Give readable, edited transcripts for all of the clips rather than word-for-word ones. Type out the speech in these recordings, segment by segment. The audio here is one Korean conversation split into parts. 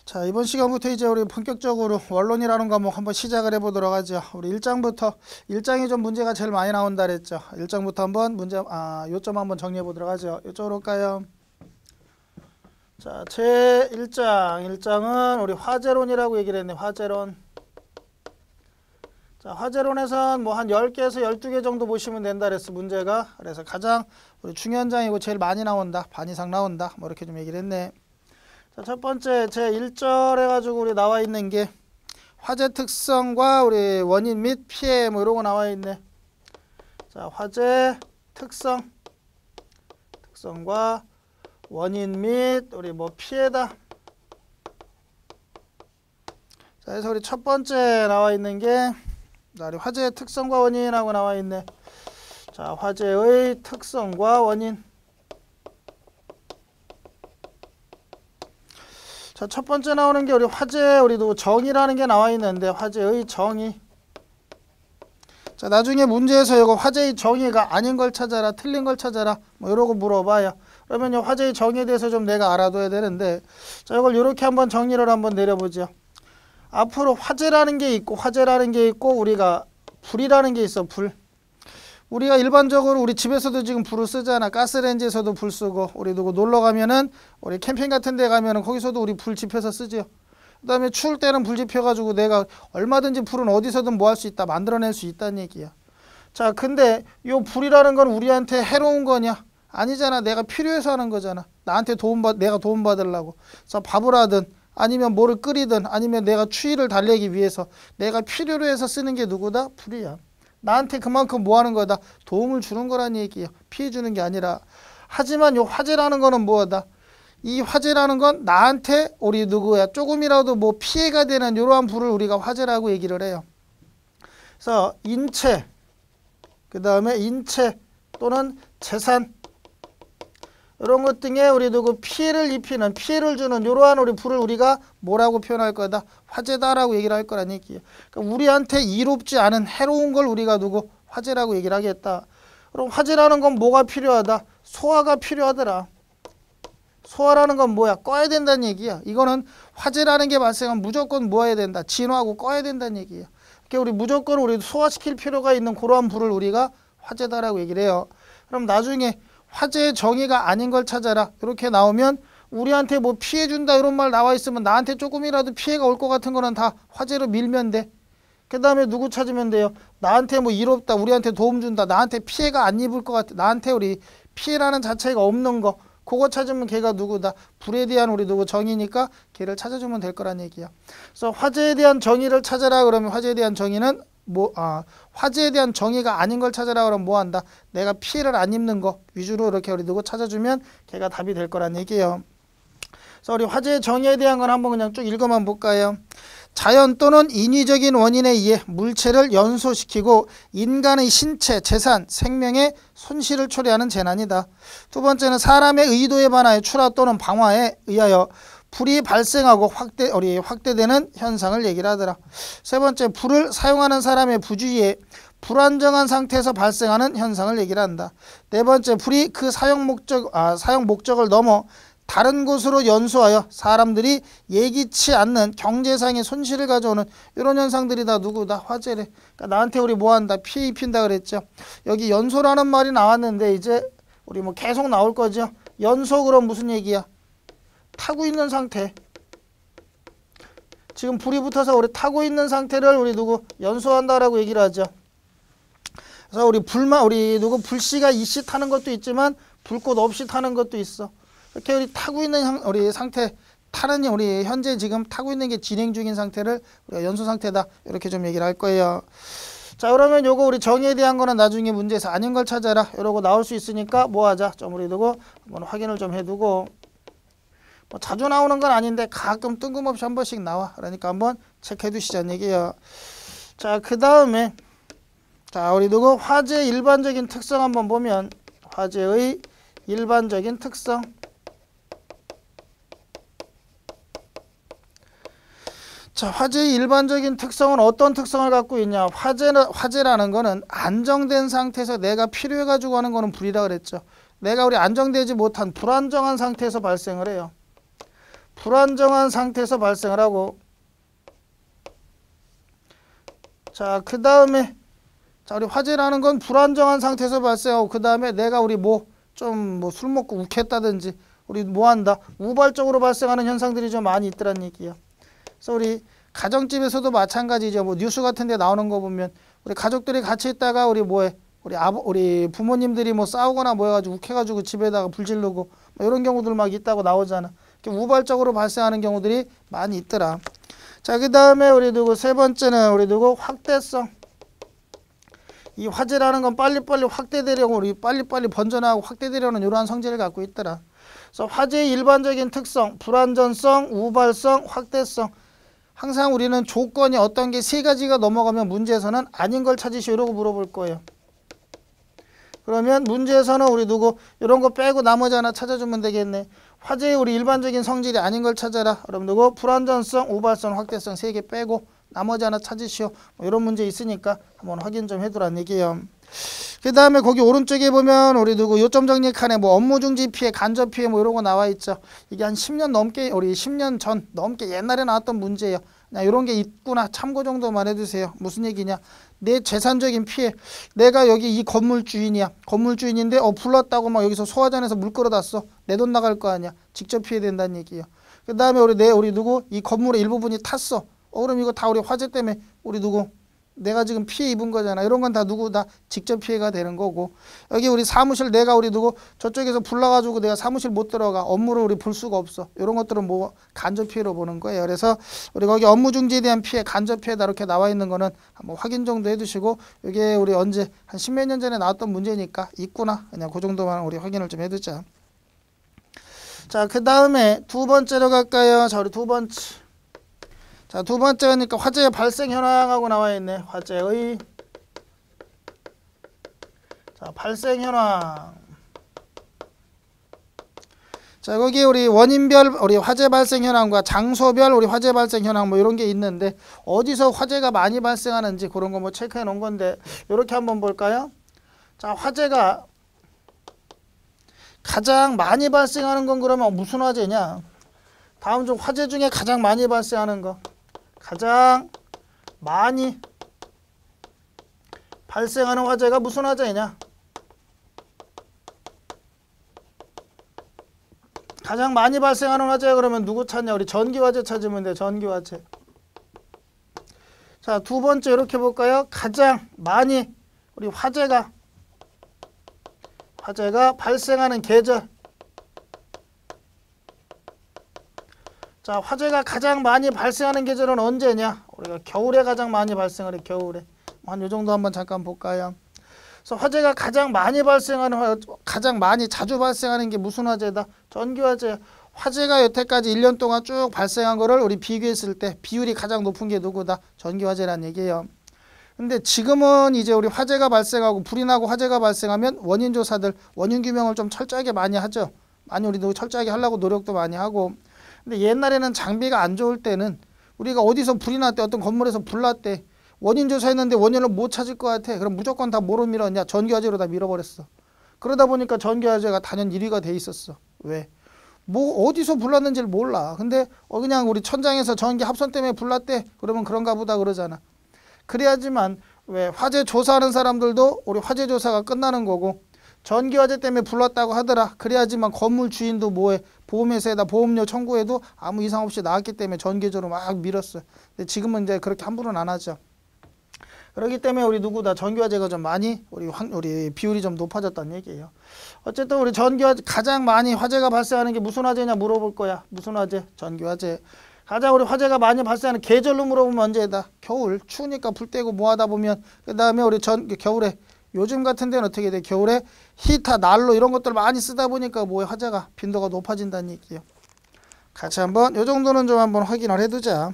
자, 이번 시간부터 이제 우리 본격적으로 원론이라는 과목 한번 시작을 해보도록 하죠. 우리 1장부터 1장이 좀 문제가 제일 많이 나온다 그랬죠. 1장부터 한번 요점 한번 정리해 보도록 하죠. 이쪽으로 올까요? 자, 제 1장은 우리 화재론이라고 얘기를 했네. 화재론. 자, 화재론에선 뭐 한 10개에서 12개 정도 보시면 된다 그랬어, 문제가. 그래서 가장 우리 중요한 장이고 제일 많이 나온다. 반 이상 나온다. 뭐 이렇게 좀 얘기를 했네. 자, 첫 번째 제 1절 해가지고 우리 나와 있는 게 화재 특성과 우리 원인 및 피해 뭐 이런 거 나와 있네. 자, 화재 특성과 원인 및 우리 뭐 피해다. 자, 그래서 우리 첫 번째 나와 있는 게 우리 화재의 특성과 원인하고 나와 있네. 자, 화재의 특성과 원인. 자, 첫 번째 나오는 게 우리 화재, 우리도 정의라는 게 나와 있는데, 화재의 정의. 자, 나중에 문제에서 이거 화재의 정의가 아닌 걸 찾아라, 틀린 걸 찾아라, 뭐 이러고 물어봐요. 그러면 요 화재의 정의에 대해서 좀 내가 알아둬야 되는데, 자, 이걸 이렇게 한번 정리를 한번 내려보죠. 앞으로 화재라는 게 있고, 우리가 불이라는 게 있어, 불. 우리가 일반적으로 우리 집에서도 지금 불을 쓰잖아. 가스레인지에서도 불 쓰고, 우리 누구 놀러 가면은, 우리 캠핑 같은 데 가면은 거기서도 우리 불 지펴서 쓰죠. 그 다음에 추울 때는 불 지펴가지고 내가 얼마든지 불은 어디서든 뭐 할 수 있다, 만들어낼 수 있다는 얘기야. 자, 근데 요 불이라는 건 우리한테 해로운 거냐? 아니잖아. 내가 필요해서 하는 거잖아. 내가 도움받으려고. 그래서 밥을 하든, 아니면 뭐를 끓이든, 아니면 내가 추위를 달래기 위해서 내가 필요로 해서 쓰는 게 누구다? 불이야. 나한테 그만큼 뭐 하는 거다? 도움을 주는 거란 얘기예요. 피해 주는 게 아니라. 하지만 요 화재라는 거는 뭐다? 이 화재라는 건 나한테 우리 누구야? 조금이라도 뭐 피해가 되는 이러한 불을 우리가 화재라고 얘기를 해요. 그래서 인체, 그 다음에 인체 또는 재산 이런 것 등에 우리 누구 피해를 입히는, 피해를 주는 이러한 우리 불을 우리가 뭐라고 표현할 거다? 화재다라고 얘기를 할 거란 얘기예요. 그러니까 우리한테 이롭지 않은 해로운 걸 우리가 누구 화재라고 얘기를 하겠다. 그럼 화재라는 건 뭐가 필요하다? 소화가 필요하더라. 소화라는 건 뭐야? 꺼야 된다는 얘기야. 이거는 화재라는 게 발생하면 무조건 뭐 해야 된다? 진화하고 꺼야 된다는 얘기야. 그러니까 우리 무조건 우리 소화시킬 필요가 있는 그러한 불을 우리가 화재다라고 얘기를 해요. 그럼 나중에 화재의 정의가 아닌 걸 찾아라. 이렇게 나오면 우리한테 뭐 피해 준다 이런 말 나와 있으면 나한테 조금이라도 피해가 올 것 같은 거는 다 화재로 밀면 돼. 그 다음에 누구 찾으면 돼요? 나한테 뭐 이롭다, 우리한테 도움 준다, 나한테 피해가 안 입을 것 같아, 나한테 우리 피해라는 자체가 없는 거, 그거 찾으면 걔가 누구다? 불에 대한 우리 누구 정의니까 걔를 찾아주면 될 거란 얘기야. 그래서 화재에 대한 정의를 찾아라 그러면 화재에 대한 정의는 화재에 대한 정의가 아닌 걸 찾아라 그러면 뭐 한다? 내가 피해를 안 입는 거 위주로 이렇게 우리 누구 찾아주면 걔가 답이 될 거란 얘기예요. 그래서 우리 화재의 정의에 대한 건 한번 그냥 쭉 읽어만 볼까요? 자연 또는 인위적인 원인에 의해 물체를 연소시키고 인간의 신체, 재산, 생명에 손실을 초래하는 재난이다. 두 번째는 사람의 의도에 반하여 출하 또는 방화에 의하여 불이 발생하고 확대되는 현상을 얘기를 하더라. 세 번째, 불을 사용하는 사람의 부주의에 불안정한 상태에서 발생하는 현상을 얘기를 한다. 네 번째, 불이 그 사용 목적을 넘어 다른 곳으로 연소하여 사람들이 예기치 않는 경제상의 손실을 가져오는 이런 현상들이 다 누구다? 화재래. 그러니까 나한테 우리 뭐 한다? 피해 입힌다 그랬죠. 여기 연소라는 말이 나왔는데 이제 우리 뭐 계속 나올 거죠. 연소 그럼 무슨 얘기야? 타고 있는 상태. 지금 불이 붙어서 우리 타고 있는 상태를 우리 누구 연소한다라고 얘기를 하죠. 그래서 우리 불씨가 이씨 타는 것도 있지만 불꽃 없이 타는 것도 있어. 이렇게 우리 타고 있는 우리 상태, 우리 현재 지금 타고 있는 게 진행 중인 상태를 우리가 연소 상태다. 이렇게 좀 얘기를 할 거예요. 자, 그러면 요거 우리 정의에 대한 거는 나중에 문제에서 아닌 걸 찾아라. 이러고 나올 수 있으니까 뭐 하자? 좀 우리 두고 한번 확인을 좀 해두고. 뭐 자주 나오는 건 아닌데 가끔 뜬금없이 한 번씩 나와. 그러니까 한번 체크해 두시자는 얘기예요. 자, 그 다음에 우리 누구 화재의 일반적인 특성 한번 보면 화재의 일반적인 특성. 자, 화재의 일반적인 특성은 어떤 특성을 갖고 있냐? 화재라는 거는 안정된 상태에서 내가 필요해가지고 하는 거는 불이라 그랬죠. 내가 우리 안정되지 못한 불안정한 상태에서 발생을 해요. 불안정한 상태에서 발생을 하고, 자, 그 다음에 자, 우리 화재라는 건 불안정한 상태에서 발생하고, 그 다음에 내가 우리 좀 술 먹고 욱했다든지 우리 한다? 우발적으로 발생하는 현상들이 좀 많이 있더란 얘기야. 그래서 우리 가정집에서도 마찬가지죠. 뉴스 같은 데 나오는 거 보면 우리 가족들이 같이 있다가 우리 부모님들이 싸우거나 모여가지고 욱해가지고 집에다가 불 지르고 이런 경우들 막 있다고 나오잖아. 우발적으로 발생하는 경우들이 많이 있더라. 자, 그 다음에 우리 세 번째는 우리 확대성. 이 화재라는 건 빨리빨리 확대되려고 우리 빨리빨리 번져나가고 확대되려는 이러한 성질을 갖고 있더라. 그래서 화재의 일반적인 특성, 불안전성, 우발성, 확대성. 항상 우리는 조건이 어떤 게 세 가지가 넘어가면 문제에서는 아닌 걸 찾으시오 이러고 물어볼 거예요. 그러면 문제에서는 우리 이런 거 빼고 나머지 하나 찾아주면 되겠네. 화재의 우리 일반적인 성질이 아닌 걸 찾아라. 그럼 불안전성, 우발성, 확대성 세 개 빼고 나머지 하나 찾으시오. 이런 문제 있으니까 한번 확인 좀 해두란 얘기예요. 그 다음에 거기 오른쪽에 보면 우리 요점 정리 칸에 업무 중지 피해, 간접 피해 이런 거 나와 있죠. 이게 한 10년 넘게 우리 10년 전 넘게 옛날에 나왔던 문제예요. 그냥 이런 게 있구나 참고 정도만 해두세요. 무슨 얘기냐? 내 재산적인 피해. 내가 여기 이 건물 주인이야. 건물 주인인데 불났다고 막 여기서 소화전에서 물 끌어다 써. 내 돈 나갈 거 아니야. 직접 피해 된다는 얘기예요. 그 다음에 이 건물의 일부분이 탔어. 그럼 이거 다 우리 화재 때문에 내가 지금 피해 입은 거잖아. 이런 건 다 다 직접 피해가 되는 거고. 여기 우리 사무실 내가 저쪽에서 불나가지고 내가 사무실 못 들어가. 업무를 우리 볼 수가 없어. 이런 것들은 간접 피해로 보는 거예요. 그래서 우리 거기 업무 중지에 대한 피해, 간접 피해다 이렇게 나와 있는 거는 한번 확인 정도 해두시고, 이게 우리 언제 한 10몇 년 전에 나왔던 문제니까 있구나. 그냥 그 정도만 우리 확인을 좀 해두자. 자, 그 다음에 두 번째로 갈까요? 자, 우리 두 번째. 자, 두 번째니까 화재의 발생 현황하고 나와 있네. 화재의 발생 현황. 자, 거기 우리 원인별 우리 화재 발생 현황과 장소별 우리 화재 발생 현황 이런 게 있는데, 어디서 화재가 많이 발생하는지 그런 거 체크해 놓은 건데, 이렇게 한번 볼까요? 자, 화재가 가장 많이 발생하는 건 그러면 무슨 화재냐? 다음 중 화재 중에 가장 많이 발생하는 거. 가장 많이 발생하는 화재가 무슨 화재냐? 가장 많이 발생하는 화재 그러면 누구 찾냐? 우리 전기화재 찾으면 돼. 전기화재. 자, 두 번째 이렇게 볼까요? 가장 많이 우리 화재가 발생하는 계절. 자, 화재가 가장 많이 발생하는 계절은 언제냐? 우리가 겨울에 가장 많이 발생을 해. 겨울에. 한 요 정도 한번 잠깐 볼까요? 그래서 화재가 가장 많이 가장 많이 자주 발생하는 게 무슨 화재다? 전기화재. 화재가 여태까지 1년 동안 쭉 발생한 거를 우리 비교했을 때 비율이 가장 높은 게 누구다? 전기화재란 얘기예요. 근데 지금은 이제 우리 화재가 발생하고 불이 나고 화재가 발생하면 원인 조사들, 원인 규명을 좀 철저하게 많이 하죠. 많이 우리도 철저하게 하려고 노력도 많이 하고. 근데 옛날에는 장비가 안 좋을 때는 우리가 어디서 불이 났대, 어떤 건물에서 불 났대, 원인 조사했는데 원인을 못 찾을 것 같아. 그럼 무조건 다 뭐로 밀었냐? 전기화재로 다 밀어버렸어. 그러다 보니까 전기화재가 단연 1위가 돼 있었어. 왜? 어디서 불났는지를 몰라. 근데 그냥 우리 천장에서 전기 합선 때문에 불났대. 그러면 그런가 보다 그러잖아. 그래야지만 왜 화재 조사하는 사람들도 우리 화재 조사가 끝나는 거고, 전기화재 때문에 불났다고 하더라. 그래야지만 건물 주인도 보험회사에다 보험료 청구해도 아무 이상 없이 나왔기 때문에 전기조로 막 밀었어. 근데 지금은 이제 그렇게 함부로는 안 하죠. 그렇기 때문에 우리 누구다 전기화재가 좀 많이 우리 비율이 좀 높아졌다는 얘기예요. 어쨌든 우리 전기화재 가장 많이 화재가 발생하는 게 무슨 화재냐 물어볼 거야. 무슨 화재? 전기화재. 가장 우리 화재가 많이 발생하는 계절로 물어보면 언제다? 겨울. 추우니까 불 떼고 뭐 하다 보면, 그 다음에 우리 겨울에 요즘 같은 데는 어떻게 돼? 겨울에 히터, 난로 이런 것들 많이 쓰다 보니까 화재가 빈도가 높아진다는 얘기예요. 같이 한번 요 정도는 좀 한번 확인을 해두자.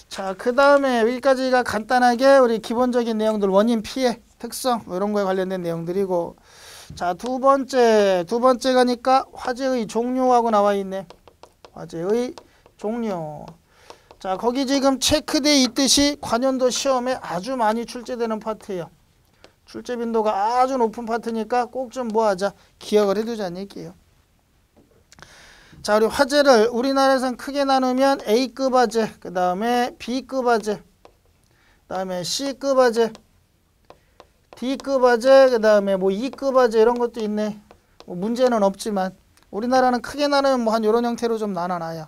자, 그 다음에 여기까지가 간단하게 우리 기본적인 내용들, 원인, 피해, 특성 이런 거에 관련된 내용들이고, 자, 두 번째 가니까 화재의 종류하고 나와 있네. 화재의 종류. 자, 거기 지금 체크되어 있듯이 관연도 시험에 아주 많이 출제되는 파트예요. 출제 빈도가 아주 높은 파트니까 꼭 좀 기억을 해두자는 얘기예요. 자, 우리 화재를 우리나라에선 크게 나누면 A급 화재, 그 다음에 B급 화재, 그 다음에 C급 화재, D급 화재, 그 다음에 뭐 E급 화재 이런 것도 있네. 뭐 문제는 없지만 우리나라는 크게 나누면 뭐 한 이런 형태로 좀 나눠놔요.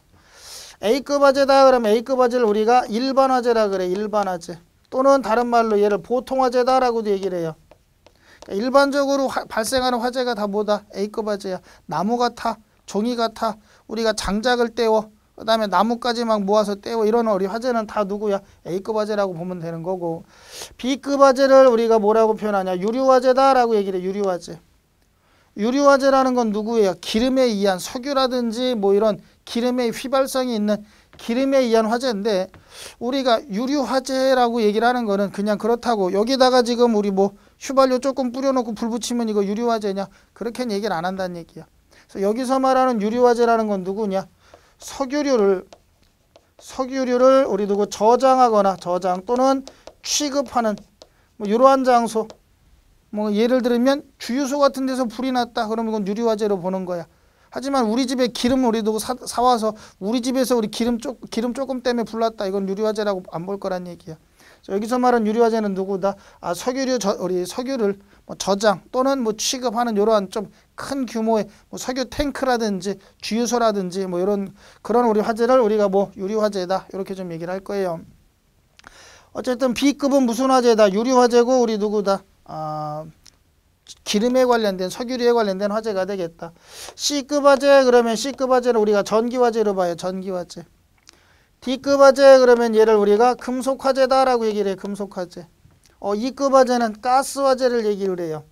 A급 화재다 그러면 A급 화재를 우리가 일반 화재라 그래. 일반 화재. 또는 다른 말로 얘를 보통 화재다라고도 얘기를 해요. 그러니까 일반적으로 발생하는 화재가 다 뭐다? A급 화재야. 나무가 타, 종이가 타, 우리가 장작을 떼워, 그 다음에 나무까지 막 모아서 떼워, 이런 우리 화재는 다 누구야? A급 화재라고 보면 되는 거고, B급 화재를 우리가 뭐라고 표현하냐? 유류 화재다라고 얘기를 해. 유류 화재. 유류 화재라는 건 누구예요? 기름에 의한, 석유라든지 뭐 이런 기름의 휘발성이 있는 기름에 의한 화재인데, 우리가 유류 화재라고 얘기를 하는 거는 그냥 그렇다고 여기다가 지금 우리 뭐 휘발유 조금 뿌려놓고 불 붙이면 이거 유류 화재냐? 그렇게는 얘기를 안 한다는 얘기야. 그래서 여기서 말하는 유류 화재라는 건 누구냐? 석유류를 우리 누구 저장하거나 저장 또는 취급하는 뭐 이러한 장소, 뭐 예를 들면 주유소 같은 데서 불이 났다 그러면 이건 유류 화재로 보는 거야. 하지만 우리 집에 기름 우리 누구 사와서 우리 집에서 우리 기름 조금 때문에 불났다, 이건 유류 화재라고 안 볼 거란 얘기야. 여기서 말하는 유류 화재는 누구다? 아, 우리 석유를 뭐 저장 또는 뭐 취급하는 이러한 좀 큰 규모의 뭐 석유 탱크라든지 주유소라든지 뭐 이런 그런 우리 화재를 우리가 뭐 유류 화재다 이렇게 좀 얘기를 할 거예요. 어쨌든 B급은 무슨 화재다? 유류 화재고 우리 누구다? 기름에 관련된 석유류에 관련된 화재가 되겠다. C급 화재 그러면 C급 화재를 우리가 전기 화재로 봐요. 전기 화재. D급 화재 그러면 얘를 우리가 금속 화재다라고 얘기를 해. 금속 화재. E급 화재는 가스 화재를 얘기를 해요.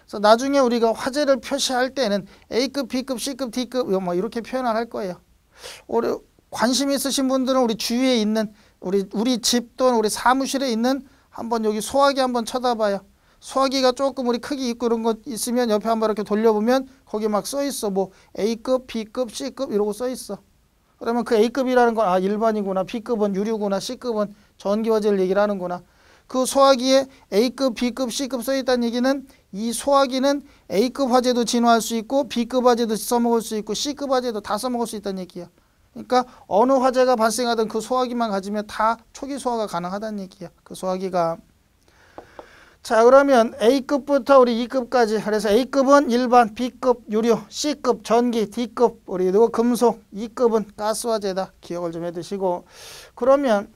그래서 나중에 우리가 화재를 표시할 때는 A급, B급, C급, D급 뭐 이렇게 표현을 할 거예요. 관심 있으신 분들은 우리 주위에 있는 우리 집 또는 우리 사무실에 있는 한번 여기 소화기 한번 쳐다봐요. 소화기가 조금 우리 크기 있고 이런 거 있으면 옆에 한번 이렇게 돌려보면 거기 막 써 있어. 뭐 A급, B급, C급 이러고 써 있어. 그러면 그 A급이라는 건 일반이구나, B급은 유류구나, C급은 전기화재를 얘기를 하는구나. 그 소화기에 A급, B급, C급 써 있다는 얘기는 이 소화기는 A급 화재도 진화할 수 있고 B급 화재도 써먹을 수 있고 C급 화재도 다 써먹을 수 있다는 얘기야. 그러니까 어느 화재가 발생하든 그 소화기만 가지면 다 초기 소화가 가능하다는 얘기야. 그 소화기가. 자, 그러면 A급부터 우리 E급까지. 그래서 A급은 일반, B급 유류, C급 전기, D급 우리 누구 금속, E급은 가스 화재다. 기억을 좀 해두시고. 그러면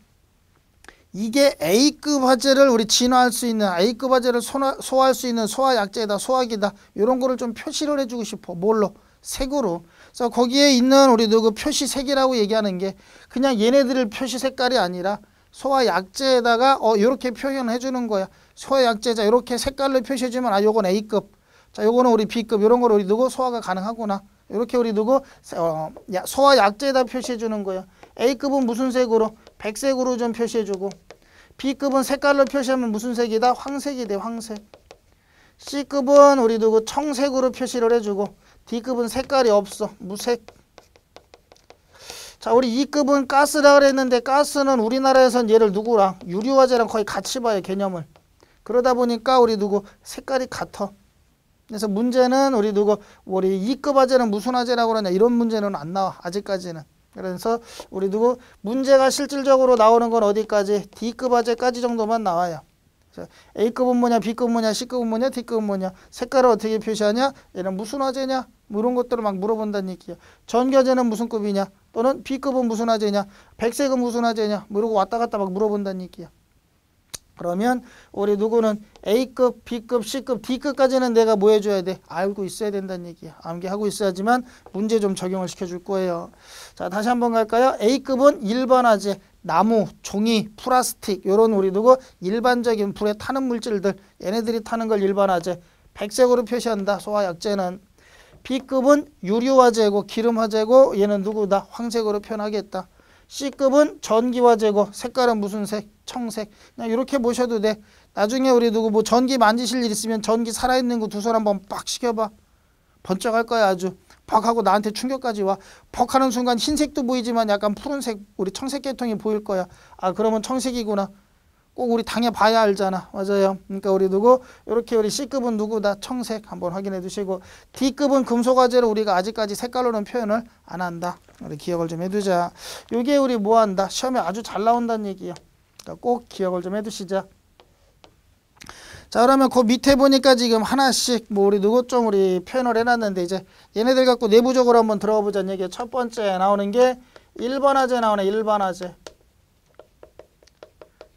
이게 A급 화재를 우리 진화할 수 있는, A급 화재를 소화할 수 있는 소화약재다, 소화기다, 이런 거를 좀 표시를 해주고 싶어. 뭘로? 색으로. 그래서 거기에 있는 우리 누구 표시색이라고 얘기하는 게 그냥 얘네들을 표시 색깔이 아니라 소화약재에다가 이렇게 표현해 주는 거야. 소화약재자 이렇게 색깔로 표시해 주면 요건 A급, 자 요거는 우리 B급, 이런 걸 우리 누구 소화가 가능하구나. 이렇게 우리 누구 소화약재에다 표시해 주는 거야. A급은 무슨 색으로? 백색으로 좀 표시해 주고, B급은 색깔로 표시하면 무슨 색이다? 황색이 돼. 황색. C급은 우리 누구 청색으로 표시를 해주고, D급은 색깔이 없어. 무색. 자, 우리 E급은 가스라 그랬는데 가스는 우리나라에선 얘를 누구랑 유류화재랑 거의 같이 봐요. 개념을. 그러다 보니까 우리 누구 색깔이 같아. 그래서 문제는 우리 E급 화재는 무슨 화재라고 그러냐 이런 문제는 안 나와. 아직까지는. 그래서 우리 누구 문제가 실질적으로 나오는 건 어디까지? D급 화재까지 정도만 나와요. A급은 뭐냐, B급은 뭐냐, C급은 뭐냐, D급은 뭐냐, 색깔을 어떻게 표시하냐, 얘는 무슨 화재냐, 뭐 이런 것들을 막 물어본다는 얘기야. 전기 화재는 무슨 급이냐, 또는 B급은 무슨 화재냐, 백색은 무슨 화재냐, 뭐 이러고 왔다 갔다 막 물어본다는 얘기야. 그러면 우리 누구는 A급, B급, C급, D급까지는 내가 뭐 해줘야 돼? 알고 있어야 된다는 얘기야. 암기하고 있어야지만 문제 좀 적용을 시켜줄 거예요. 자, 다시 한번 갈까요? A급은 일반 화재, 나무, 종이, 플라스틱 이런 우리 누구 일반적인 불에 타는 물질들, 얘네들이 타는 걸 일반 화재, 백색으로 표시한다. 소화약재는. B급은 유류 화재고 기름 화재고 얘는 누구다? 황색으로 표현하겠다. C급은 전기 화재고 색깔은 무슨 색? 청색. 그냥 이렇게 보셔도 돼. 나중에 우리 누구 뭐 전기 만지실 일 있으면 전기 살아있는 거 두 손 한번 빡 시켜봐. 번쩍할 거야. 아주 퍽 하고 나한테 충격까지 와. 퍽 하는 순간 흰색도 보이지만 약간 푸른색 우리 청색 계통이 보일 거야. 그러면 청색이구나. 꼭 우리 당해봐야 알잖아. 맞아요. 그러니까 우리 누구 이렇게 우리 C급은 누구다? 청색 한번 확인해 두시고 D급은 금속화재를 우리가 아직까지 색깔로는 표현을 안 한다. 우리 기억을 좀 해두자. 이게 우리 뭐 한다? 시험에 아주 잘 나온다는 얘기예요. 그러니까 꼭 기억을 좀 해두시자. 자, 그러면 그 밑에 보니까 지금 하나씩 뭐 우리 누구 좀 우리 표현을 해놨는데 이제 얘네들 갖고 내부적으로 한번 들어가 보자는 얘기예요. 첫 번째 나오는 게 일반화재 나오네. 일반화재.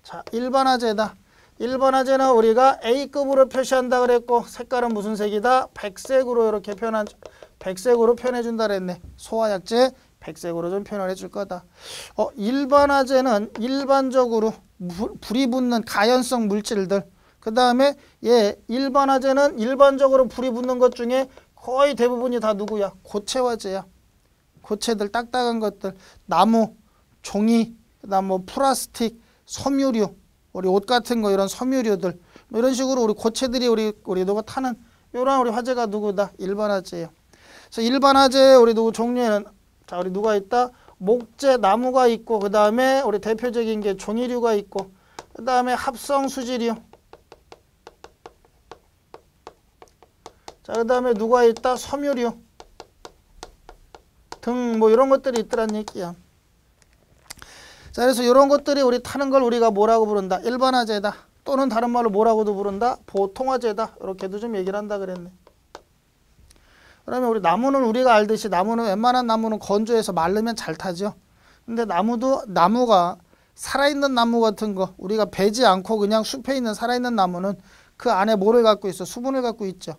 자, 일반화재다. 일반화재는 우리가 A급으로 표시한다 그랬고 색깔은 무슨 색이다? 백색으로 이렇게 백색으로 표현해 준다 그랬네. 소화약재 백색으로 좀 표현을 해줄 거다. 일반화재는 일반적으로 불이 붙는 가연성 물질들. 그 다음에 일반화재는 일반적으로 불이 붙는 것 중에 거의 대부분이 다 누구야? 고체화재야. 고체들 딱딱한 것들, 나무, 종이, 그다음 뭐 플라스틱, 섬유류, 우리 옷 같은 거 이런 섬유류들 뭐 이런 식으로 우리 고체들이 우리 누가 타는 이런 우리 화재가 누구다? 일반화재예요. 그래서 일반화재 우리 누구 종류에는 자 우리 누가 있다? 목재, 나무가 있고 그 다음에 우리 대표적인 게 종이류가 있고 그 다음에 합성수지류. 자 그 다음에 누가 있다? 섬유류 등 뭐 이런 것들이 있더란 얘기야. 자, 그래서 이런 것들이 우리 타는 걸 우리가 뭐라고 부른다? 일반화재다. 또는 다른 말로 뭐라고도 부른다? 보통화재다. 이렇게도 좀 얘기를 한다 그랬네. 그러면 우리 나무는 우리가 알듯이 나무는 웬만한 나무는 건조해서 마르면 잘 타죠. 근데 나무가 살아있는 나무 같은 거 우리가 베지 않고 그냥 숲에 있는 살아있는 나무는 그 안에 뭐를 갖고 있어? 수분을 갖고 있죠.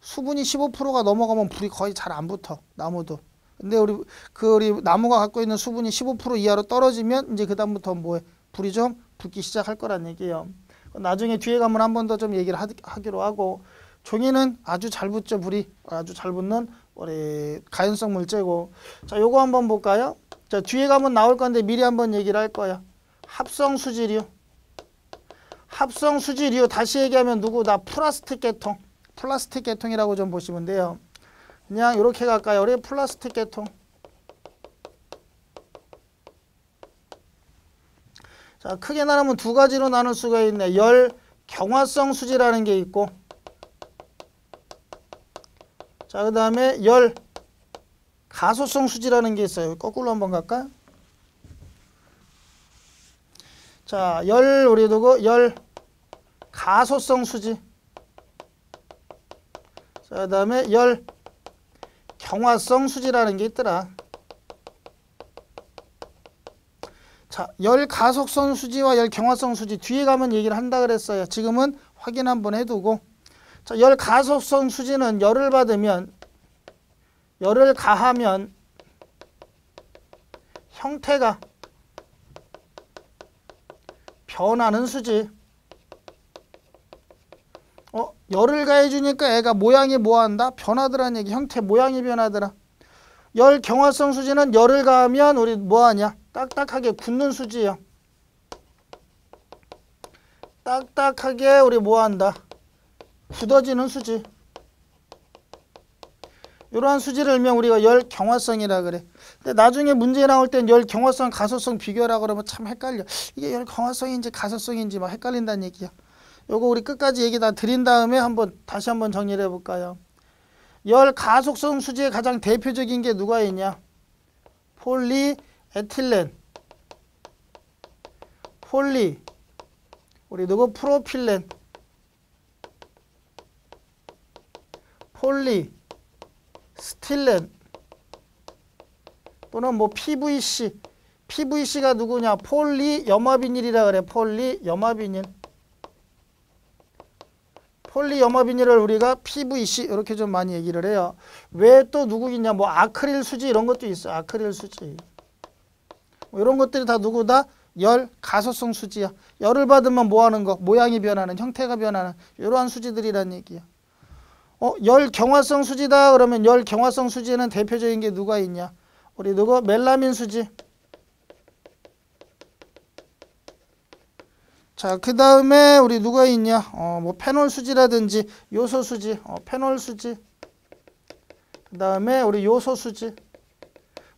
수분이 15%가 넘어가면 불이 거의 잘 안 붙어. 나무도. 근데 우리 나무가 갖고 있는 수분이 15% 이하로 떨어지면 이제 그다음부터 뭐해? 불이 좀 붙기 시작할 거란 얘기예요. 나중에 뒤에 가면 한 번 더 좀 얘기를 하기로 하고 종이는 아주 잘 붙죠. 불이 아주 잘 붙는 우리 가연성 물질고. 자, 요거 한번 볼까요? 자, 뒤에 가면 나올 건데 미리 한번 얘기를 할 거야. 합성수지류. 합성수지류 다시 얘기하면 누구다? 플라스틱 계통. 플라스틱 계통이라고 좀 보시면 돼요. 그냥 이렇게 갈까요? 우리 플라스틱 계통. 자, 크게 나누면 두 가지로 나눌 수가 있네. 열 경화성 수지라는 게 있고 자, 그 다음에 열 가소성 수지라는 게 있어요. 거꾸로 한번 갈까? 자, 우리 누구? 열 가소성 수지. 자, 그 다음에 열 경화성 수지라는 게 있더라. 자, 열 가속성 수지와 열 경화성 수지 뒤에 가면 얘기를 한다 그랬어요. 지금은 확인 한번 해두고 자, 열 가속성 수지는 열을 받으면 열을 가하면 형태가 변하는 수지. 열을 가해주니까 애가 모양이 뭐한다? 변하더란 얘기. 형태 모양이 변하더라. 열 경화성 수지는 열을 가하면 우리 뭐하냐? 딱딱하게 굳는 수지예요. 딱딱하게 우리 뭐한다? 굳어지는 수지. 이러한 수지를 일명 우리가 열 경화성이라 그래. 근데 나중에 문제 나올 땐 열 경화성, 가소성 비교하라 그러면 참 헷갈려. 이게 열 경화성인지 가소성인지 막 헷갈린다는 얘기야. 요거 우리 끝까지 얘기 다 드린 다음에 다시 한번 정리를 해볼까요? 열 가속성 수지의 가장 대표적인 게 누가 있냐? 폴리에틸렌, 우리 누구? 프로필렌, 폴리스틸렌 또는 뭐 PVC가 누구냐? 폴리염화비닐이라 그래. 폴리염화비닐을 우리가 PVC 이렇게 좀 많이 얘기를 해요. 왜 또 누구겠냐? 뭐 아크릴 수지 이런 것도 있어. 아크릴 수지. 뭐 이런 것들이 다 누구다? 열 가소성 수지야. 열을 받으면 뭐 하는 거? 모양이 변하는, 형태가 변하는 이러한 수지들이란 얘기야. 열 경화성 수지다 그러면 열 경화성 수지에는 대표적인 게 누가 있냐? 우리 누구? 멜라민 수지. 자, 그 다음에 우리 누가 있냐? 뭐 페놀 수지라든지 요소 수지, 페놀 수지. 그 다음에 우리 요소 수지.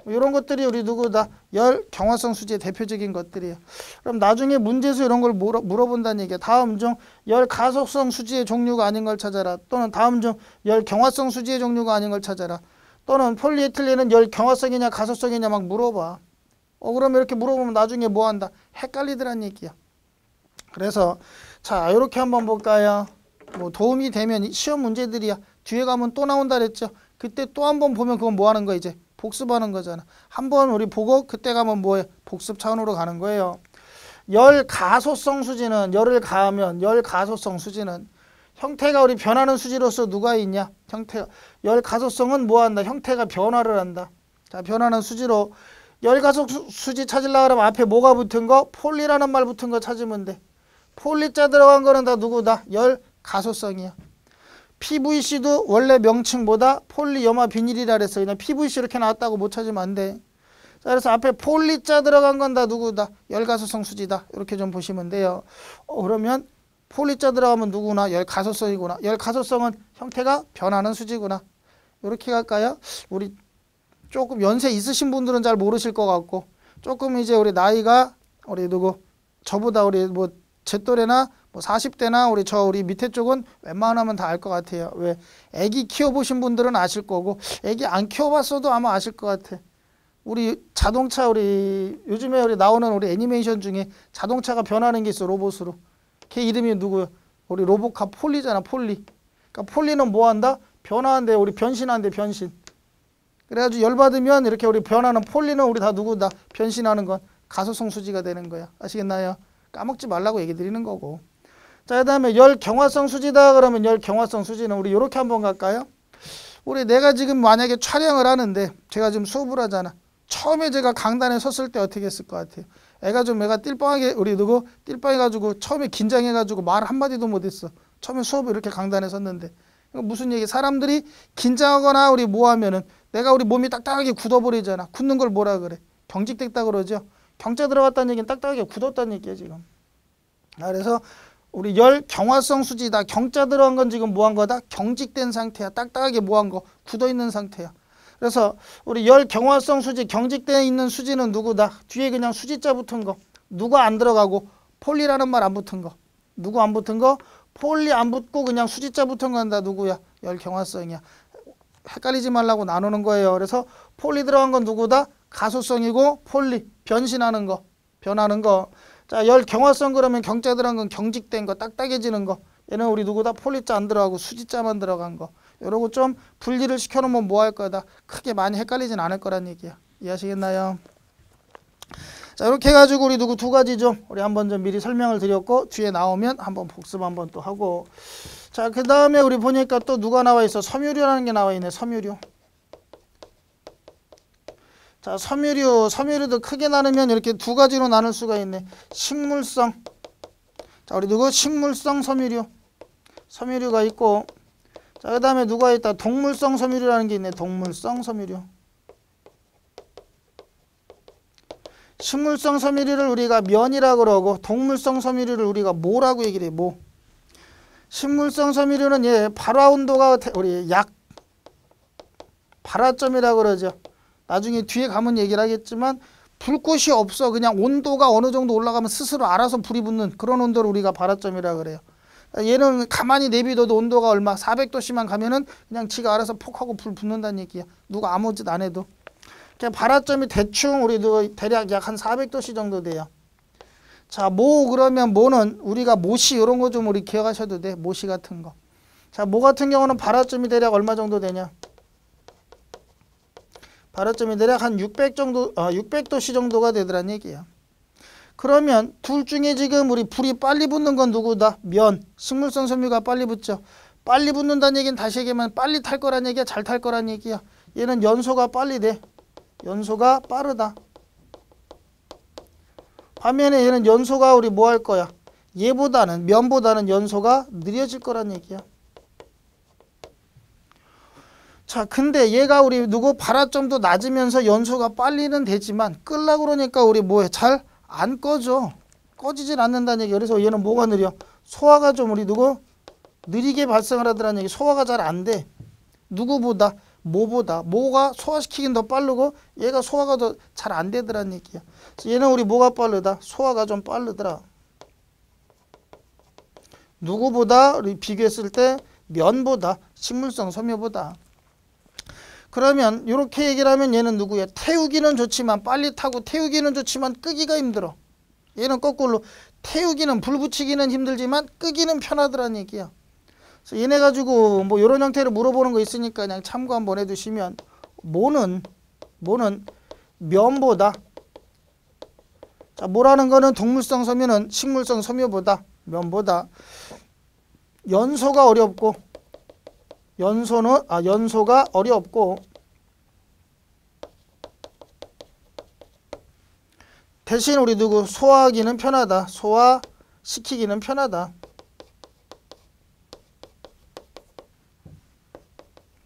이런 것들이 우리 누구다? 열 경화성 수지의 대표적인 것들이에요. 그럼 나중에 문제에서 이런 걸 물어본다는 얘기야. 다음 중 열 가속성 수지의 종류가 아닌 걸 찾아라. 또는 다음 중 열 경화성 수지의 종류가 아닌 걸 찾아라. 또는 폴리에틸렌은 열 경화성이냐 가속성이냐 막 물어봐. 그러면 이렇게 물어보면 나중에 뭐 한다? 헷갈리더란 얘기야. 그래서 자 이렇게 한번 볼까요? 뭐 도움이 되면 시험 문제들이야. 뒤에 가면 또 나온다 그랬죠. 그때 또 한번 보면 그건 뭐 하는 거야 이제? 복습하는 거잖아. 한번 우리 보고 그때 가면 뭐해? 복습 차원으로 가는 거예요. 열 가소성 수지는 열을 가하면 열 가소성 수지는 형태가 우리 변하는 수지로서 누가 있냐? 형태가 열 가소성은 뭐 한다? 형태가 변화를 한다. 자, 변하는 수지로 열 가소 수지 찾으려고 하면 앞에 뭐가 붙은 거? 폴리라는 말 붙은 거 찾으면 돼. 폴리자 들어간 거는 다 누구다? 열 가소성이야. PVC도 원래 명칭보다 폴리염화 비닐이라 그랬어. 그냥 PVC 이렇게 나왔다고 못 찾으면 안 돼. 자, 그래서 앞에 폴리자 들어간 건 다 누구다? 열가소성 수지다. 이렇게 좀 보시면 돼요. 그러면 폴리자 들어가면 누구나? 열가소성이구나. 열가소성은 형태가 변하는 수지구나. 이렇게 갈까요? 우리 조금 연세 있으신 분들은 잘 모르실 것 같고 조금 이제 우리 나이가 우리 누구 저보다 우리 뭐 제 또래나 뭐 40대나 우리 밑에 쪽은 웬만하면 다 알 것 같아요. 왜? 애기 키워보신 분들은 아실 거고 애기 안 키워봤어도 아마 아실 것 같아. 우리 자동차 요즘에 우리 나오는 우리 애니메이션 중에 자동차가 변하는 게 있어. 로봇으로. 걔 이름이 누구야? 우리 로봇카 폴리잖아. 폴리. 그러니까 폴리는 뭐 한다? 변화한대. 우리 변신한대. 변신. 그래가지고 열받으면 이렇게 우리 변하는 폴리는 우리 다 누구다? 변신하는 건 가소성 수지가 되는 거야. 아시겠나요? 까먹지 말라고 얘기 드리는 거고. 자, 그 다음에 열 경화성 수지다 그러면 열 경화성 수지는 우리 이렇게 한번 갈까요? 우리 내가 지금 만약에 촬영을 하는데 제가 지금 수업을 하잖아. 처음에 제가 강단에 섰을 때 어떻게 했을 것 같아요? 애가 띨빵하게 우리 누구 띨빵해가지고 처음에 긴장해가지고 말 한마디도 못했어. 처음에 수업을 이렇게 강단에 섰는데 이거 무슨 얘기? 사람들이 긴장하거나 우리 뭐 하면은 내가 우리 몸이 딱딱하게 굳어버리잖아. 굳는 걸 뭐라 그래? 경직됐다 그러죠. 경자 들어갔다는 얘기는 딱딱하게 굳었다는 얘기야 지금. 그래서 우리 열 경화성 수지다. 경자 들어간 건 지금 뭐 한 거다? 경직된 상태야. 딱딱하게 뭐 한 거? 굳어 있는 상태야. 그래서 우리 열 경화성 수지 경직되어 있는 수지는 누구다? 뒤에 그냥 수지자 붙은 거. 누가 안 들어가고 폴리라는 말 안 붙은 거. 누구 안 붙은 거? 폴리 안 붙고 그냥 수지자 붙은 건 다 누구야? 열 경화성이야. 헷갈리지 말라고 나누는 거예요. 그래서 폴리 들어간 건 누구다? 가소성이고 폴리 변신하는 거, 변하는 거. 자, 열 경화성 그러면 경자 들어간 건 경직된 거, 딱딱해지는 거. 얘는 우리 누구다? 폴리자 안 들어가고 수지자만 들어간 거. 이러고 좀 분리를 시켜놓으면 뭐 할 거다? 크게 많이 헷갈리진 않을 거란 얘기야. 이해하시겠나요? 자, 이렇게 해가지고 우리 누구 두 가지 좀 우리 한번 좀 미리 설명을 드렸고 뒤에 나오면 한번 복습 한번 또 하고. 자, 그 다음에 우리 보니까 또 누가 나와 있어? 섬유류라는 게 나와 있네. 섬유류. 자, 섬유류도 크게 나누면 이렇게 두 가지로 나눌 수가 있네. 식물성. 자, 우리 누구? 식물성 섬유류가 있고. 자, 그 다음에 누가 있다? 동물성 섬유류라는 게 있네. 동물성 섬유류. 식물성 섬유류를 우리가 면이라고 그러고 동물성 섬유류를 우리가 모라고 얘기를 해. 모. 식물성 섬유류는 발화 온도가 우리 약 발화점이라고 그러죠. 나중에 뒤에 가면 얘기를 하겠지만 불꽃이 없어. 그냥 온도가 어느 정도 올라가면 스스로 알아서 불이 붙는 그런 온도를 우리가 발화점이라고 그래요. 얘는 가만히 내비둬도 온도가 얼마 400도씨만 가면은 그냥 지가 알아서 폭 하고 불 붙는다는 얘기야. 누가 아무 짓 안 해도. 그냥 발화점이 대충 우리도 대략 약 한 400도씨 정도 돼요. 자, 모 그러면 모는 우리가 모시 이런 거 좀 우리 기억하셔도 돼. 모시 같은 거. 자, 모 같은 경우는 발화점이 대략 얼마 정도 되냐? 발화점이 대략 한 600 정도, 600도씨 정도가 되더란 얘기야. 그러면 둘 중에 지금 우리 불이 빨리 붙는 건 누구다? 면, 식물성 섬유가 빨리 붙죠. 빨리 붙는다는 얘기는 다시 얘기하면 빨리 탈 거란 얘기야, 잘 탈 거란 얘기야. 얘는 연소가 빨리 돼. 연소가 빠르다. 반면에 얘는 연소가 우리 뭐 할 거야? 얘보다는 면보다는 연소가 느려질 거란 얘기야. 자, 근데 얘가 우리 누구 발화점도 낮으면서 연소가 빨리는 되지만 끌려고 그러니까 우리 뭐해? 잘 안 꺼져. 꺼지질 않는다는 얘기. 그래서 얘는 뭐가 느려? 소화가 좀 우리 누구? 느리게 발생을 하더라는 얘기. 소화가 잘 안 돼. 누구보다? 뭐보다 뭐가 소화시키긴 더 빠르고 얘가 소화가 더 잘 안 되더란 얘기야. 얘는 우리 뭐가 빠르다? 소화가 좀 빠르더라. 누구보다 우리 비교했을 때 면보다 식물성 섬유보다. 그러면 이렇게 얘기를 하면 얘는 누구야? 태우기는 좋지만 빨리 타고 태우기는 좋지만 끄기가 힘들어. 얘는 거꾸로 태우기는 불 붙이기는 힘들지만 끄기는 편하더란 얘기야. 그래서 얘네 가지고 뭐 이런 형태로 물어보는 거 있으니까 그냥 참고 한번 해두시면 모는 면보다 자 모라는 거는 동물성 섬유는 식물성 섬유보다 면보다 연소가 어렵고 연소가 어렵고 대신 우리 누구 소화하기는 편하다. 소화시키기는 편하다.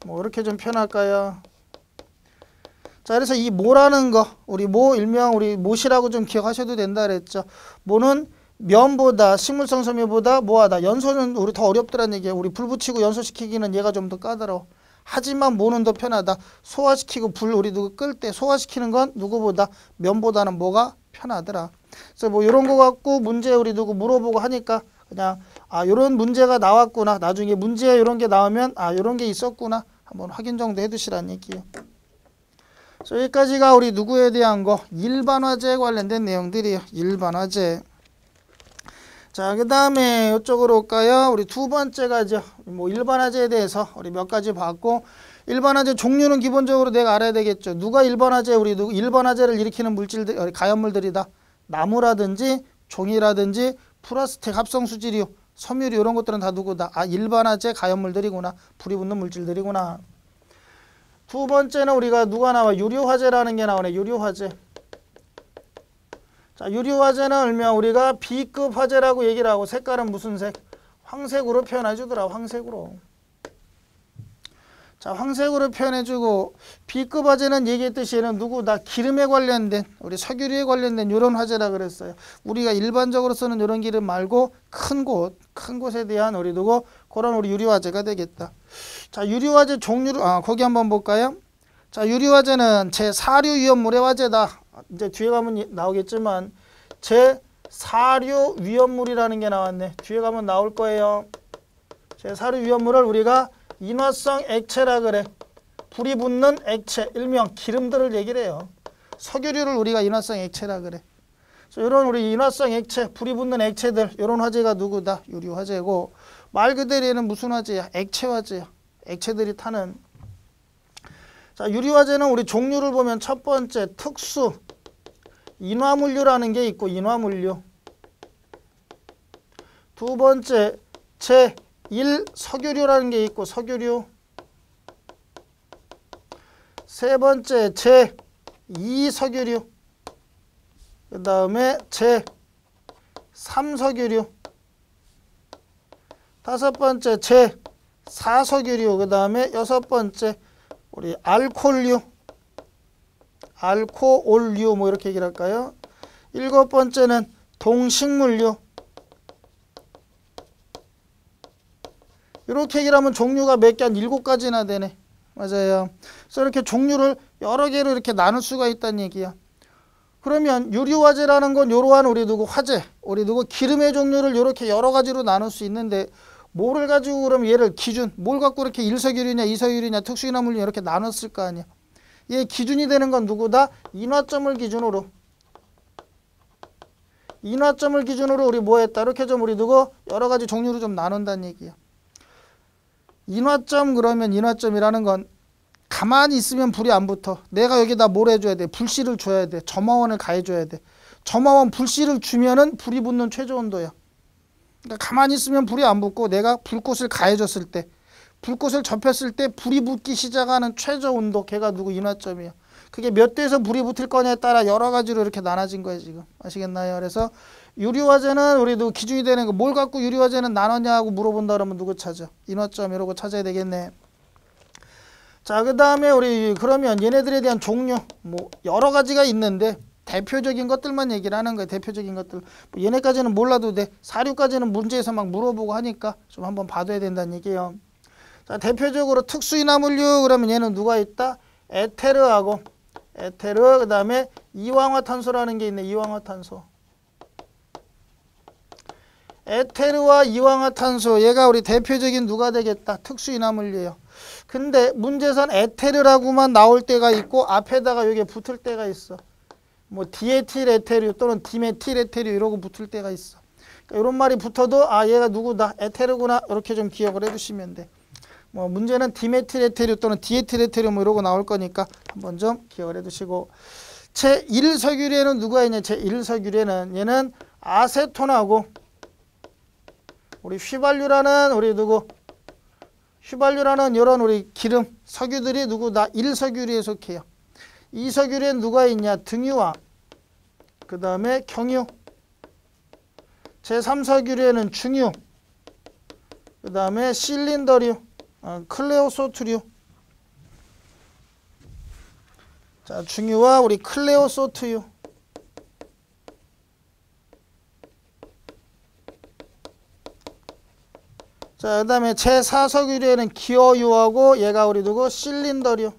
뭐 이렇게 좀 편할까요? 자 그래서 이 모라는 거 우리 모 일명 우리 못이라고 좀 기억하셔도 된다 그랬죠. 모는 면보다 식물성 섬유보다 뭐하다. 연소는 우리 더 어렵더란 얘기예요. 우리 불 붙이고 연소시키기는 얘가 좀 더 까다로워. 하지만 모는 더 편하다. 소화시키고 불 우리 누구 끌 때 소화시키는 건 누구보다 면보다는 뭐가 편하더라. 그래서 뭐 이런 거 갖고 문제 우리 누구 물어보고 하니까 그냥 아 요런 문제가 나왔구나. 나중에 문제에 이런 게 나오면 아 요런 게 있었구나. 한번 확인 정도 해두시라는 얘기예요. 그래서 여기까지가 우리 누구에 대한 거 일반화제에 관련된 내용들이에요. 일반화제. 자, 그 다음에 이쪽으로 올까요? 우리 두 번째가 이제 뭐 일반화제에 대해서 우리 몇 가지 봤고 일반화제 종류는 기본적으로 내가 알아야 되겠죠. 누가 일반화제 우리 누구 일반화제를 일으키는 물질들 가연물들이다. 나무라든지 종이라든지 플라스틱 합성수지류 섬유류 이런 것들은 다 누구다? 아 일반화제 가연물들이구나. 불이 붙는 물질들이구나. 두 번째는 우리가 누가 나와? 유류화제라는 게 나오네. 유류화제. 자, 유류화제는 일명 우리가 B급 화제라고 얘기를 하고 색깔은 무슨 색? 황색으로 표현해 주더라. 황색으로. 자, 황색으로 표현해 주고 B급 화제는 얘기했듯이 얘는 누구다? 기름에 관련된 우리 석유류에 관련된 이런 화제라 그랬어요. 우리가 일반적으로 쓰는 이런 기름 말고 큰 곳에 대한 우리 누구 그런 우리 유류화제가 되겠다. 자, 유류화제 종류를 거기 한번 볼까요? 자, 유류화제는 제4류 위험물의 화제다. 이제 뒤에 가면 나오겠지만 제4류 위험물이라는 게 나왔네. 뒤에 가면 나올 거예요. 제4류 위험물을 우리가 인화성 액체라 그래. 불이 붙는 액체, 일명 기름들을 얘기를 해요. 석유류를 우리가 인화성 액체라 그래. 그래서 이런 우리 인화성 액체, 불이 붙는 액체들, 이런 화제가 누구다? 유류화제고 말 그대로 얘는 무슨 화제야? 액체 화제야. 액체들이 타는. 자, 유류화제는 우리 종류를 보면 첫 번째 특수 인화물류라는 게 있고 인화물류. 두 번째 제1 석유류라는 게 있고 석유류. 세 번째 제2 석유류. 그 다음에 제3 석유류. 다섯 번째 제4 석유류. 그 다음에 여섯 번째 우리 알코올류. 알코올류 뭐 이렇게 얘기를 할까요? 일곱 번째는 동식물류. 이렇게 얘기를 하면 종류가 몇 개? 한 7가지나 되네. 맞아요. 그래서 이렇게 종류를 여러 개로 이렇게 나눌 수가 있다는 얘기야. 그러면 유류화제라는 건 이러한 우리 누구 화제, 우리 누구 기름의 종류를 이렇게 여러 가지로 나눌 수 있는데 뭐를 가지고 그럼 얘를 기준, 뭘 갖고 이렇게 1석유류냐 2석유류냐 특수인화물류 이렇게 나눴을 거 아니야. 얘 기준이 되는 건 누구다? 인화점을 기준으로. 인화점을 기준으로 우리 뭐 했다? 이렇게 좀 우리 누구 여러 가지 종류로 좀 나눈다는 얘기야. 인화점 그러면 인화점이라는 건 가만히 있으면 불이 안 붙어. 내가 여기다 뭘 해줘야 돼? 불씨를 줘야 돼. 점화원을 가해줘야 돼. 점화원 불씨를 주면은 불이 붙는 최저 온도야. 그러니까 가만히 있으면 불이 안 붙고 내가 불꽃을 가해줬을 때 불꽃을 접했을 때 불이 붙기 시작하는 최저 온도 걔가 누구 인화점이야. 그게 몇 도에서 불이 붙을 거냐에 따라 여러 가지로 이렇게 나눠진 거예요 지금. 아시겠나요? 그래서 유류화제는 우리도 기준이 되는 거 뭘 갖고 유류화제는 나눴냐고 물어본다 그러면 누구 찾아? 인화점 이러고 찾아야 되겠네. 자, 그 다음에 우리 그러면 얘네들에 대한 종류 뭐 여러 가지가 있는데 대표적인 것들만 얘기를 하는 거예요. 대표적인 것들. 뭐 얘네까지는 몰라도 돼. 사료까지는 문제에서 막 물어보고 하니까 좀 한번 봐둬야 된다는 얘기예요. 자, 대표적으로 특수이나물류 그러면 얘는 누가 있다? 에테르하고 에테르 그 다음에 이황화탄소라는 게 있네. 이황화탄소. 에테르와 이황화탄소 얘가 우리 대표적인 누가 되겠다? 특수이나물류예요. 근데 문제선 에테르라고만 나올 때가 있고 앞에다가 여기에 붙을 때가 있어. 뭐 디에틸 에테르 또는 디메틸 에테르 이러고 붙을 때가 있어. 그러니까 이런 말이 붙어도 아 얘가 누구다? 에테르구나. 이렇게 좀 기억을 해두시면 돼. 뭐 문제는 디메틸 에테르 또는 디에틸 에테르 뭐 이러고 나올 거니까 한번 좀 기억을 해두시고 제1석유류에는 누가 있냐? 제1석유류에는 얘는 아세톤하고 우리 휘발유라는 우리 누구? 휘발유라는 이런 우리 기름 석유들이 누구다? 1석유류에 속해요. 2석유류에는 누가 있냐? 등유와 그 다음에 경유. 제3석유류에는 중유 그 다음에 실린더류 클레오소트류. 자, 중유와 우리 클레오소트유. 자, 그 다음에 제4석유류에는 기어유하고 얘가 우리 누구? 실린더류.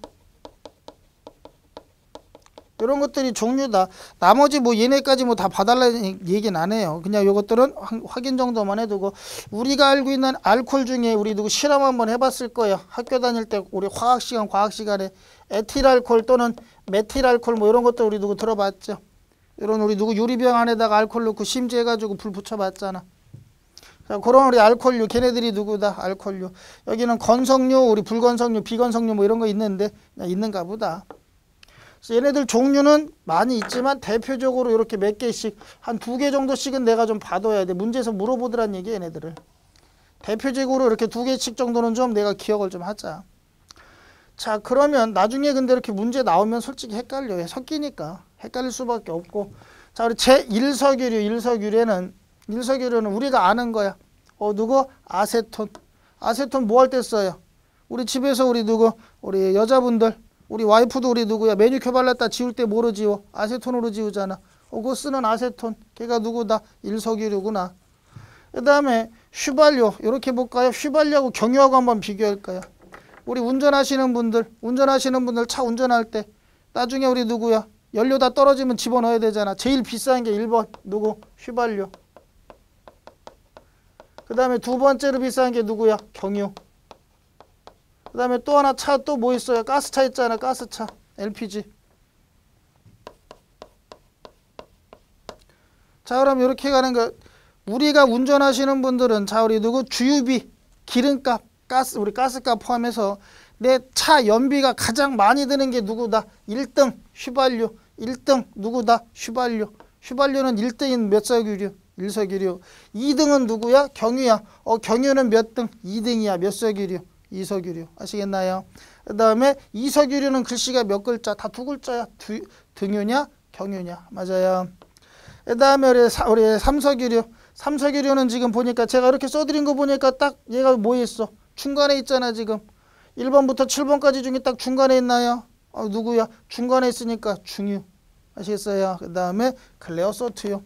이런 것들이 종류다. 나머지 뭐 얘네까지 뭐 다 봐달라는 얘기는 안 해요. 그냥 요것들은 확인 정도만 해두고 우리가 알고 있는 알코올 중에 우리 누구 실험 한번 해봤을 거예요. 학교 다닐 때 우리 과학 시간에 에틸알코올 또는 메틸알코올 뭐 이런 것도 우리 누구 들어봤죠. 이런 우리 누구 유리병 안에다가 알코올 넣고 심지해가지고 불 붙여봤잖아. 자, 그런 우리 알코올류 걔네들이 누구다? 알코올류. 여기는 건석류, 우리 불건석류, 비건석류 뭐 이런 거 있는데 있는가 보다. 얘네들 종류는 많이 있지만 대표적으로 이렇게 몇 개씩 한 2개 정도씩은 내가 좀 봐둬야 돼. 문제에서 물어보더란 얘기 얘네들을. 대표적으로 이렇게 2개씩 정도는 좀 내가 기억을 좀 하자. 자, 그러면 나중에 근데 이렇게 문제 나오면 솔직히 헷갈려요. 섞이니까 헷갈릴 수밖에 없고. 자, 우리 제1석유류에는 우리가 아는 거야. 누구? 아세톤. 아세톤 뭐 할 때 써요? 우리 집에서 우리 누구? 우리 여자분들 우리 와이프도 우리 누구야? 매니큐어 발랐다 지울 때 뭐로 지워? 아세톤으로 지우잖아. 그거 쓰는 아세톤. 걔가 누구다? 1석유류구나. 그 다음에 휘발유. 이렇게 볼까요? 휘발유하고 경유하고 한번 비교할까요? 우리 운전하시는 분들 차 운전할 때 나중에 우리 누구야? 연료 다 떨어지면 집어넣어야 되잖아. 제일 비싼 게 1번. 누구? 휘발유. 그 다음에 두 번째로 비싼 게 누구야? 경유. 그 다음에 또 하나 차 또 뭐 있어요? 가스차 있잖아. 가스차. LPG. 자, 그럼 이렇게 가는 거. 우리가 운전하시는 분들은 자, 우리 누구? 주유비, 기름값, 우리 가스값 포함해서 내 차 연비가 가장 많이 드는 게 누구다? 1등 휘발유. 1등 누구다? 휘발유. 휘발유는 1등인 몇 석유류? 1석유류. 2등은 누구야? 경유야. 경유는 몇 등? 2등이야. 몇 석유류? 2석유류. 아시겠나요? 그 다음에 2석유류는 글씨가 몇 글자? 다 2글자야. 등유냐? 경유냐? 맞아요. 그 다음에 우리 3석유류. 3석유류는 지금 보니까 제가 이렇게 써드린 거 보니까 딱 얘가 뭐 있어? 중간에 있잖아 지금. 1번부터 7번까지 중에 딱 중간에 있나요? 누구야? 중간에 있으니까 중유. 아시겠어요? 그 다음에 클레오소트유.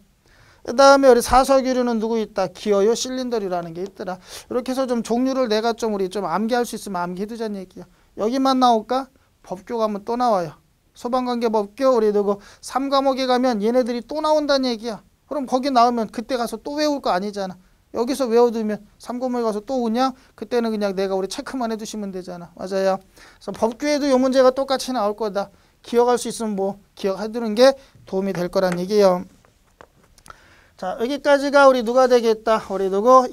그 다음에 우리 4석유류는 누구 있다? 기어유, 실린더류라는 게 있더라. 이렇게 해서 좀 종류를 내가 좀 우리 좀 암기할 수 있으면 암기해두자는 얘기야. 여기만 나올까? 법교 가면 또 나와요. 소방관계법교 우리 누구 3과목에 가면 얘네들이 또 나온다는 얘기야. 그럼 거기 나오면 그때 가서 또 외울 거 아니잖아. 여기서 외워두면 3과목에 가서 또 오냐? 그때는 그냥 내가 우리 체크만 해두시면 되잖아. 맞아요. 그래서 법교에도 이 문제가 똑같이 나올 거다. 기억할 수 있으면 뭐 기억해두는 게 도움이 될 거란 얘기예요. 자, 여기까지가 우리 누가 되겠다? 우리 누구?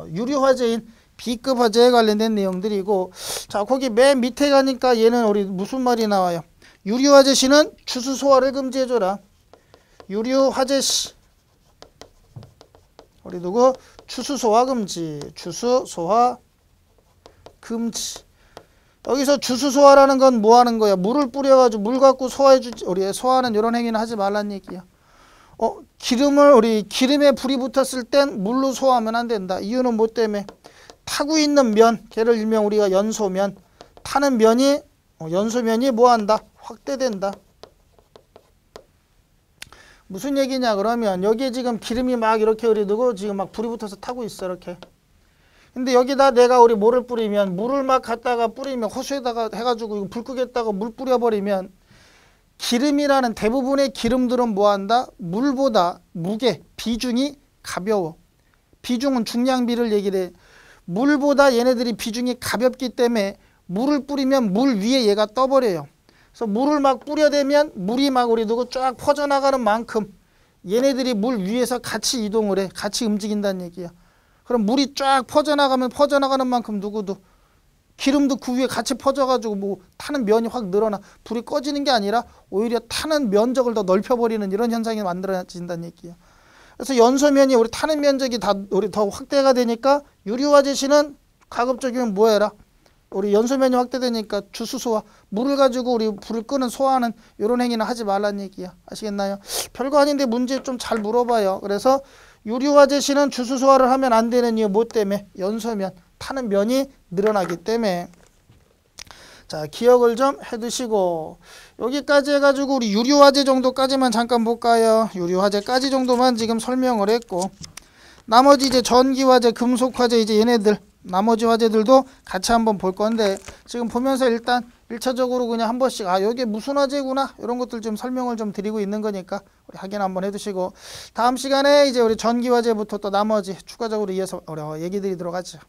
유류화재인 B급 화재에 관련된 내용들이고, 자, 거기 맨 밑에 가니까 얘는 우리 무슨 말이 나와요? 유류화재 시는 주수 소화를 금지해줘라. 유류화재 시 우리 누구? 주수 소화 금지. 주수 소화 금지. 여기서 주수 소화라는 건 뭐 하는 거야? 물을 뿌려가지고 물 갖고 소화해주지. 우리 소화하는 이런 행위는 하지 말란 얘기야. 기름에 불이 붙었을 땐 물로 소화하면 안 된다. 이유는 뭐 때문에? 타고 있는 면, 걔를 일명 우리가 연소면, 타는 면이 연소면이 뭐 한다? 확대된다. 무슨 얘기냐 그러면 여기에 지금 기름이 막 이렇게 흐르고 지금 막 불이 붙어서 타고 있어 이렇게. 근데 여기다 내가 우리 뭐를 뿌리면 물을 막 갖다가 뿌리면 호수에다가 해가지고 이거 불 끄겠다고 물 뿌려버리면 기름이라는 대부분의 기름들은 뭐한다? 물보다 무게, 비중이 가벼워. 비중은 중량비를 얘기를 해. 물보다 얘네들이 비중이 가볍기 때문에 물을 뿌리면 물 위에 얘가 떠버려요. 그래서 물을 막 뿌려대면 물이 막 우리 두고 쫙 퍼져나가는 만큼 얘네들이 물 위에서 같이 이동을 해. 같이 움직인다는 얘기야. 그럼 물이 쫙 퍼져나가면 퍼져나가는 만큼 누구도 기름도 그 위에 같이 퍼져가지고 뭐 타는 면이 확 늘어나. 불이 꺼지는 게 아니라 오히려 타는 면적을 더 넓혀버리는 이런 현상이 만들어진다는 얘기야. 그래서 연소면이 우리 타는 면적이 우리 더 확대가 되니까 유리화재시는 가급적이면 뭐 해라? 우리 연소면이 확대되니까 주수소와 물을 가지고 우리 불을 끄는 소화하는 이런 행위는 하지 말라는 얘기야. 아시겠나요? 별거 아닌데 문제 좀 잘 물어봐요. 그래서 유리화재시는 주수소화를 하면 안 되는 이유 뭐 때문에? 연소면, 타는 면이 늘어나기 때문에. 자, 기억을 좀 해두시고 여기까지 해가지고 우리 유리화재 정도까지만 잠깐 볼까요? 유리화재까지 정도만 지금 설명을 했고 나머지 이제 전기화재, 금속화재 이제 얘네들 나머지 화재들도 같이 한번 볼 건데 지금 보면서 일단 1차적으로 그냥 한 번씩 여기 무슨 화재구나 이런 것들 좀 설명을 좀 드리고 있는 거니까 우리 확인 한번 해두시고 다음 시간에 이제 우리 전기화재부터 또 나머지 추가적으로 이어서 얘기 드리도록 하죠.